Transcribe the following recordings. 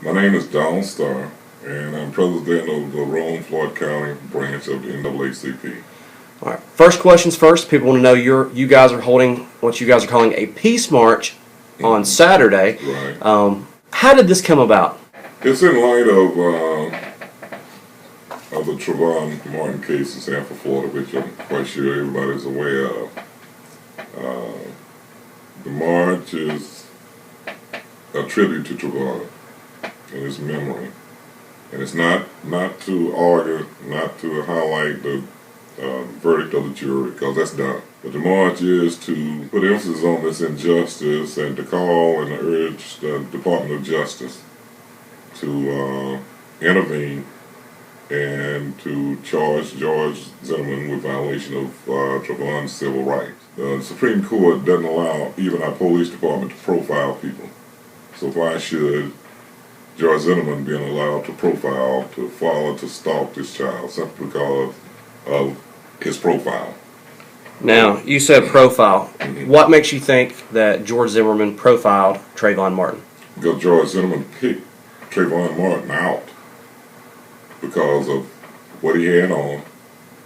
My name is Don Starr, and I'm president of the Rome, Floyd County branch of the NAACP. All right. First questions first. People want to know you guys are holding what you guys are calling a peace march on Saturday. Right. How did this come about? It's in light of the Trayvon Martin case in Sanford, Florida, which I'm quite sure everybody's aware of. The march is a tribute to Trayvon and his memory. And it's not to argue, not to highlight the verdict of the jury, because that's done. But the march is to put emphasis on this injustice and to call and urge the Department of Justice to intervene and to charge George Zimmerman with violation of Trayvon's civil rights. The Supreme Court doesn't allow even our police department to profile people. So why should George Zimmerman being allowed to profile, to follow, to stalk this child simply because of his profile? Now, you said profile. What makes you think that George Zimmerman profiled Trayvon Martin? Because George Zimmerman picked Trayvon Martin out because of what he had on,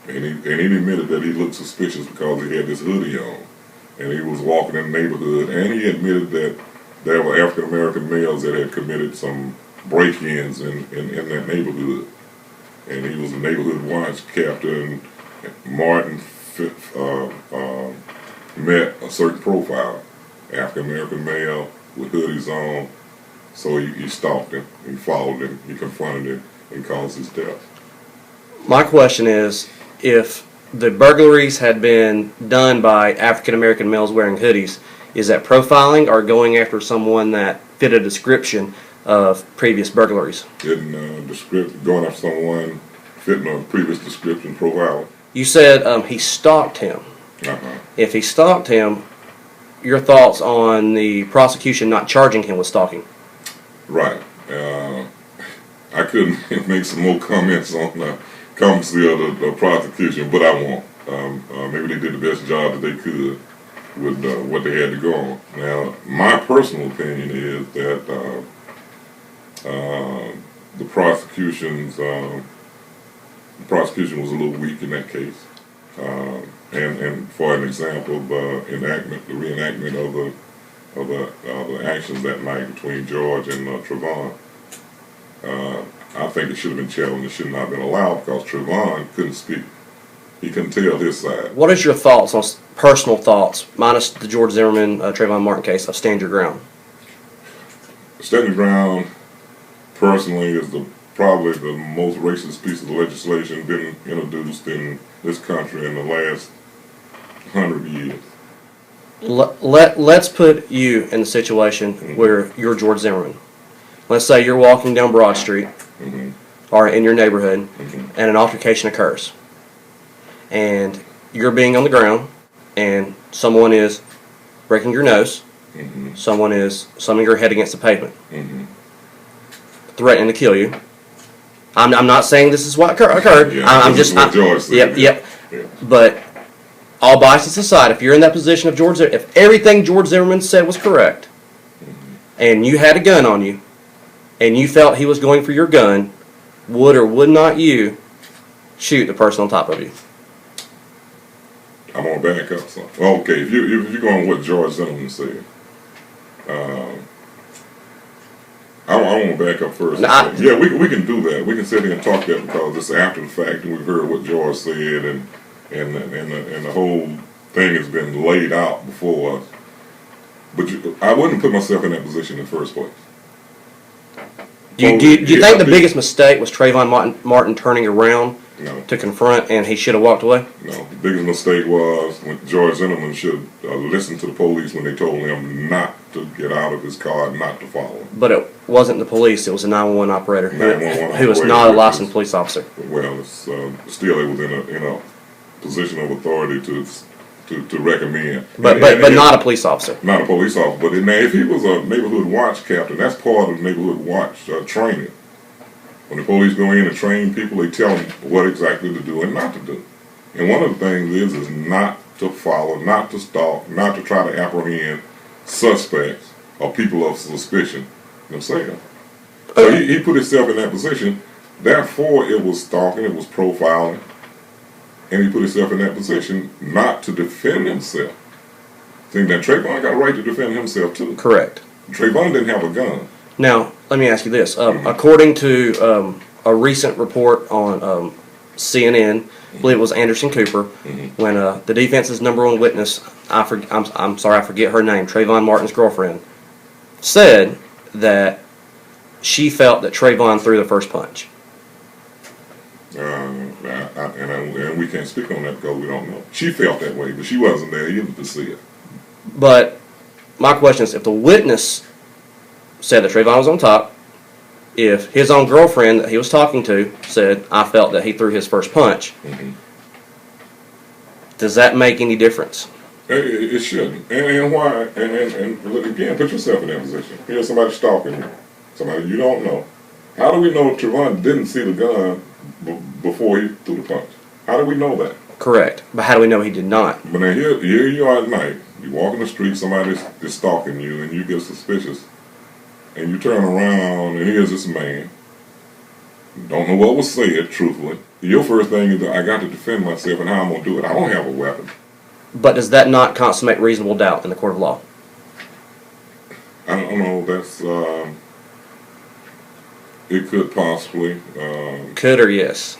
and he admitted that he looked suspicious because he had this hoodie on, and he was walking in the neighborhood, and he admitted that there were African American males that had committed some break-ins in that neighborhood, and he was a neighborhood watch captain. Martin met a certain profile, African American male with hoodies on, so he stalked him, he followed him, he confronted him, and caused his death. My question is, if the burglaries had been done by African American males wearing hoodies, is that profiling or going after someone that fit a description of previous burglaries? Going after someone fitting a previous description, profiling. You said he stalked him. Uh-huh. If he stalked him, your thoughts on the prosecution not charging him with stalking? Right. I couldn't make some more comments on the competency of the prosecution, but I won't. Maybe they did the best job that they could with what they had to go on. Now, my personal opinion is that the prosecution was a little weak in that case. And for an example, the reenactment of the actions that night between George and Trayvon, I think it should have been challenged. It should not have been allowed because Trayvon couldn't speak. He couldn't tell his side. What is your thoughts on personal thoughts, minus the George Zimmerman, Trayvon Martin case, of stand your ground? Stand your ground, personally, is probably the most racist piece of legislation been introduced in this country in the last 100 years. Let's put you in the situation where you're George Zimmerman. Let's say you're walking down Broad Street or in your neighborhood and an altercation occurs. And you're being on the ground and someone is breaking your nose, someone is slamming your head against the pavement, threatening to kill you. I'm not saying this is what occurred. Yeah, I'm just what George said. Yep. But all biases aside, if you're in that position of if everything George Zimmerman said was correct, and you had a gun on you, and you felt he was going for your gun, would or would not you shoot the person on top of you? I'm gonna back up some. Okay, if you're going with what George Zimmerman said, I want to back up first. Yeah, we can do that. We can sit here and talk that because it's after the fact, and we've heard what George said, and the whole thing has been laid out before us. But I wouldn't put myself in that position in the first place. Do you think the biggest mistake was Trayvon Martin turning around to confront, and he should have walked away? No, the biggest mistake was when George Zimmerman should listen to the police when they told him not to get out of his car, not to follow him. But it wasn't the police; it was a 911 operator who was not a licensed police officer. Well, it's still it was in a position of authority to recommend. But not a police officer. Not a police officer. But if he was a neighborhood watch captain, that's part of neighborhood watch training. When the police go in and train people, they tell them what exactly to do and not to do. And one of the things is not to follow, not to stalk, not to try to apprehend suspects or people of suspicion themselves. So he put himself in that position. Therefore, it was stalking, it was profiling, and he put himself in that position not to defend himself. See, that Trayvon got a right to defend himself too. Correct. Trayvon didn't have a gun. Now, let me ask you this. According to a recent report on CNN, I believe it was Anderson Cooper, when the defense's number one witness, I'm sorry, I forget her name, Trayvon Martin's girlfriend, said that she felt that Trayvon threw the first punch. And we can't speak on that because we don't know. She felt that way, but she wasn't there either to see it. But my question is, if the witness said that Trayvon was on top, if his own girlfriend that he was talking to said, I felt that he threw his first punch, does that make any difference? It shouldn't. And why? And look again, put yourself in that position. Here's somebody stalking you, somebody you don't know. How do we know Trayvon didn't see the gun before he threw the punch? How do we know that? Correct. But how do we know he did not? But now here you are at night. You walk in the street, somebody's stalking you, and you get suspicious. And you turn around, and here's this man. Don't know what was said, truthfully. Your first thing is that I got to defend myself, and how I'm going to do it. I don't have a weapon. But does that not consummate reasonable doubt in the court of law? I don't know. That's it could possibly. Could or yes?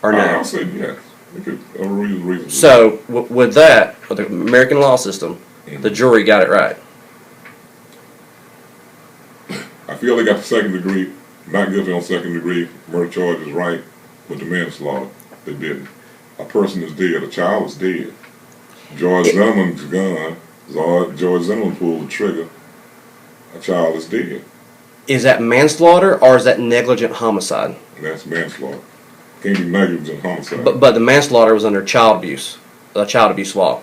Or no? I'll say yes. It could a reasonable. So with that, with the American law system, the jury got it right. I feel they got the second degree, not guilty on second degree murder charge is right, but the manslaughter, they didn't. A person is dead, a child is dead. George Zimmerman's gun, George Zimmerman pulled the trigger, a child is dead. Is that manslaughter or is that negligent homicide? And that's manslaughter. Can't be negligent homicide. But the manslaughter was under child abuse law.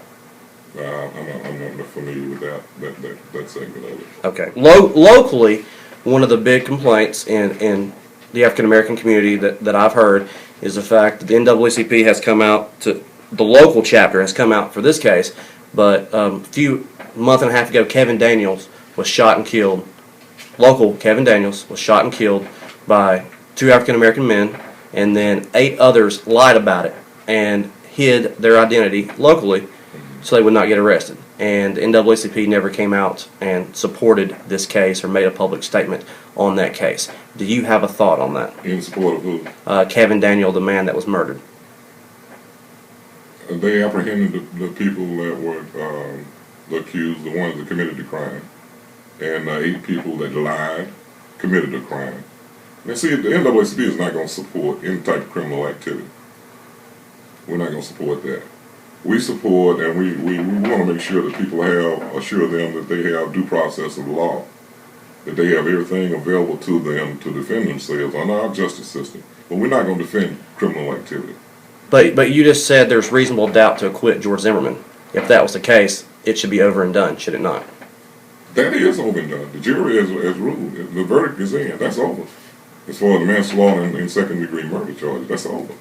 I'm not familiar with that segment of it. Okay. Locally, one of the big complaints in the African American community that I've heard is the fact that the NAACP has come out to, the local chapter has come out for this case, but a month and a half ago, Kevin Daniels was shot and killed. Local Kevin Daniels was shot and killed by 2 African American men, and then 8 others lied about it and hid their identity locally so they would not get arrested. And the NAACP never came out and supported this case or made a public statement on that case. Do you have a thought on that? In support of who? Kevin Daniel, the man that was murdered. They apprehended the people that were the accused, the ones that committed the crime. And 8 people that lied committed the crime. Now see, the NAACP is not going to support any type of criminal activity. We're not going to support that. We support and we want to make sure that people assure them that they have due process of the law, that they have everything available to them to defend themselves on our justice system. But we're not going to defend criminal activity. But you just said there's reasonable doubt to acquit George Zimmerman. If that was the case, it should be over and done, should it not? That is over and done. The jury has ruled. The verdict is in. That's over. As far as the manslaughter and second degree murder charge, that's over.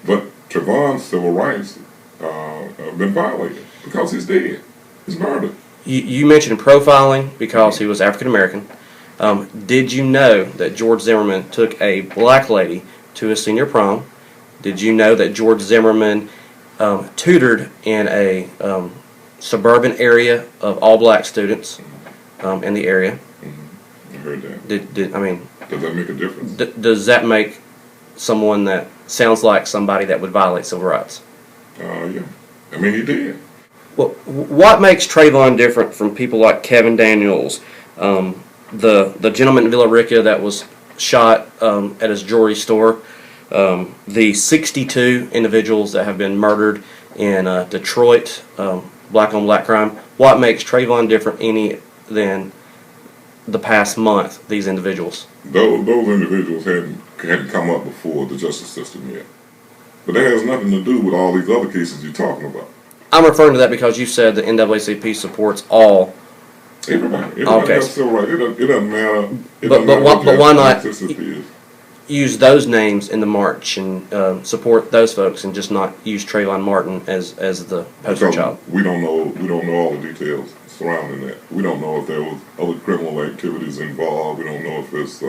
But Trayvon's civil rights have been violated because he's dead. He's murdered. You mentioned profiling because he was African American. Did you know that George Zimmerman took a black lady to his senior prom? Did you know that George Zimmerman tutored in a suburban area of all black students in the area? I heard that. Does that make a difference? Does that make someone that sounds like somebody that would violate civil rights? Yeah. I mean, he did. Well, what makes Trayvon different from people like Kevin Daniels, the gentleman in Villa Rica that was shot at his jewelry store, the 62 individuals that have been murdered in Detroit, black on black crime? What makes Trayvon different than the past month, these individuals? Those individuals hadn't come up before the justice system yet. But that has nothing to do with all these other cases you're talking about. I'm referring to that because you said the NAACP supports all. Everybody has civil rights. It doesn't matter. But why not use those names in the march and support those folks and just not use Trayvon Martin as the poster child? We don't know all the details surrounding that. We don't know if there was other criminal activities involved. We don't know if it's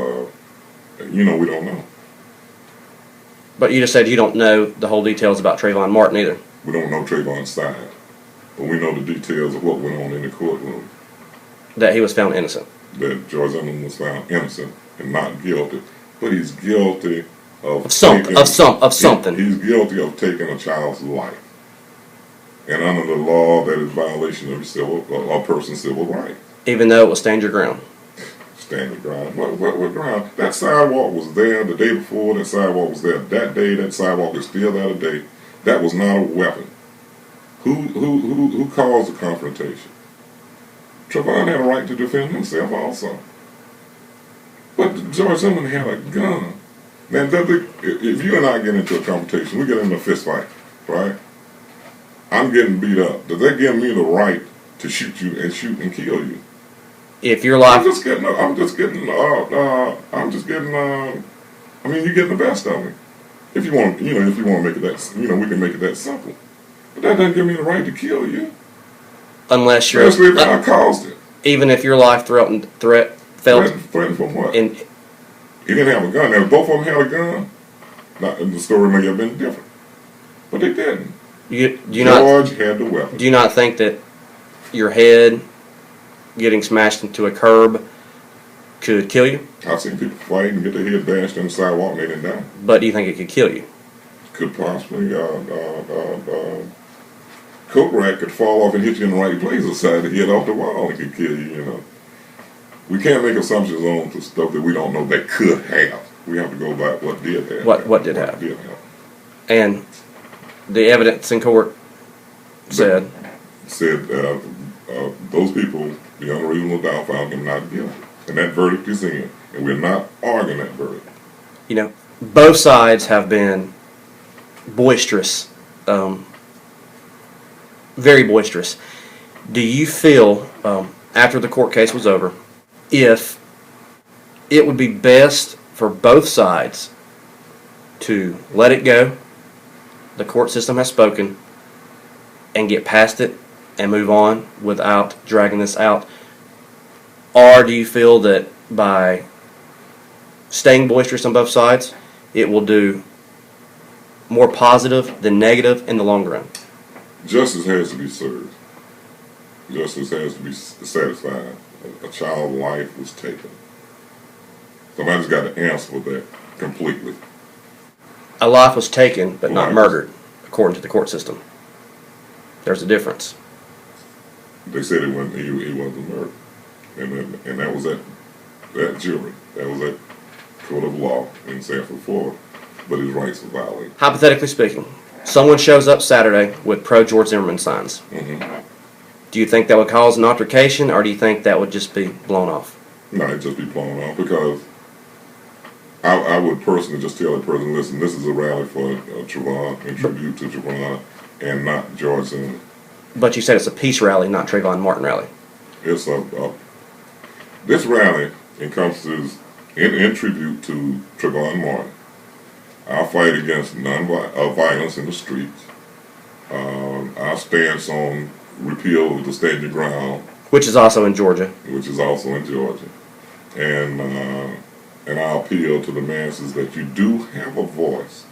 You know, we don't know. But you just said you don't know the whole details about Trayvon Martin either. We don't know Trayvon's side, but we know the details of what went on in the courtroom. That he was found innocent. That George Zimmerman was found innocent and not guilty, but he's guilty of something. He's guilty of taking a child's life, and under the law, that is violation of a person's civil rights. Even though it was stand your ground. Stand your ground. What ground? That sidewalk was there the day before. That sidewalk was there that day. That sidewalk is still there today. That was not a weapon. Who caused the confrontation? Trayvon had a right to defend himself also. But George Zimmerman had a gun. Now, if you and I get into a confrontation, we get into a fist fight, right? I'm getting beat up. Does that give me the right to shoot and kill you? If your life, I'm just getting. I mean, you're getting the best of me. If you want, if you want to make it that, we can make it that simple. But that doesn't give me the right to kill you. Unless you're, especially if I caused it. Even if your life threatened Threatened from what? He didn't have a gun. Now, if both of them had a gun, the story may have been different. But they didn't. George had the weapon. Do you not think that your head getting smashed into a curb could kill you? I've seen people fight and get their head bashed on the sidewalk and they didn't die. But do you think it could kill you? Could possibly. Coat rack could fall off and hit you in the right place aside the head off the wall and could kill you, We can't make assumptions on the stuff that we don't know that could have. We have to go by what did have. What did happen. And the evidence in court said those people, beyond a reasonable doubt, found him not guilty. And that verdict is in. And we're not arguing that verdict. Both sides have been boisterous, very boisterous. Do you feel, after the court case was over, if it would be best for both sides to let it go, the court system has spoken, and get past it and move on without dragging this out? Or do you feel that by staying boisterous on both sides, it will do more positive than negative in the long run? Justice has to be served. Justice has to be satisfied. A child's life was taken. Somebody's got to answer for that completely. A life was taken, but not murdered, according to the court system. There's a difference. They said he wasn't murdered. And that was that jury. That was that court of law in Sanford, Florida. But his rights were violated. Hypothetically speaking, someone shows up Saturday with pro-George Zimmerman signs. Mm-hmm. Do you think that would cause an altercation, or do you think that would just be blown off? No, it'd just be blown off because I would personally just tell the person, listen, this is a rally for Trayvon, in tribute to Trayvon, and not George Zimmerman. But you said it's a peace rally, not Trayvon Martin rally. It's this rally encompasses, in tribute to Trayvon Martin, our fight against violence in the streets, our stance on repeal of the stand your ground, which is also in Georgia, and our appeal to the masses that you do have a voice.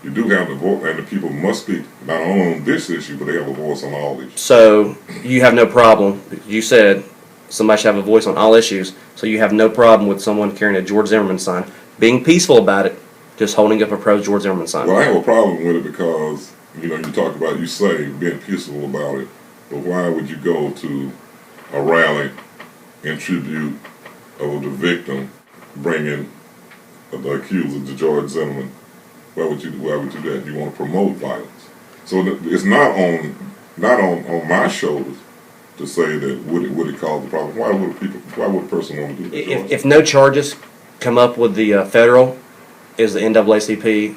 You do have the voice, and the people must speak not only on this issue, but they have a voice on all issues. So you have no problem. You said somebody should have a voice on all issues, so you have no problem with someone carrying a George Zimmerman sign, being peaceful about it, just holding up a pro-George Zimmerman sign. Well, I have a problem with it because, you say being peaceful about it, but why would you go to a rally in tribute of the victim, bringing the accuser to George Zimmerman? Why would you do that? You want to promote violence. So it's not on my shoulders to say that would it cause the problem. Why would a person want to do that? If no charges come up with the federal, is the NAACP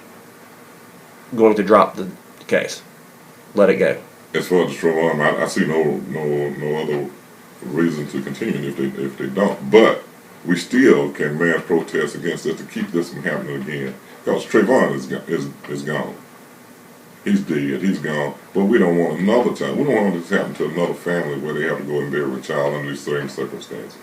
going to drop the case? Let it go. As far as Trayvon, I see no other reason to continue if they don't. But we still can mass protest against this to keep this from happening again. Because Trayvon is gone. He's dead. He's gone. But we don't want another child. We don't want this to happen to another family where they have to go and bury a child under these same circumstances.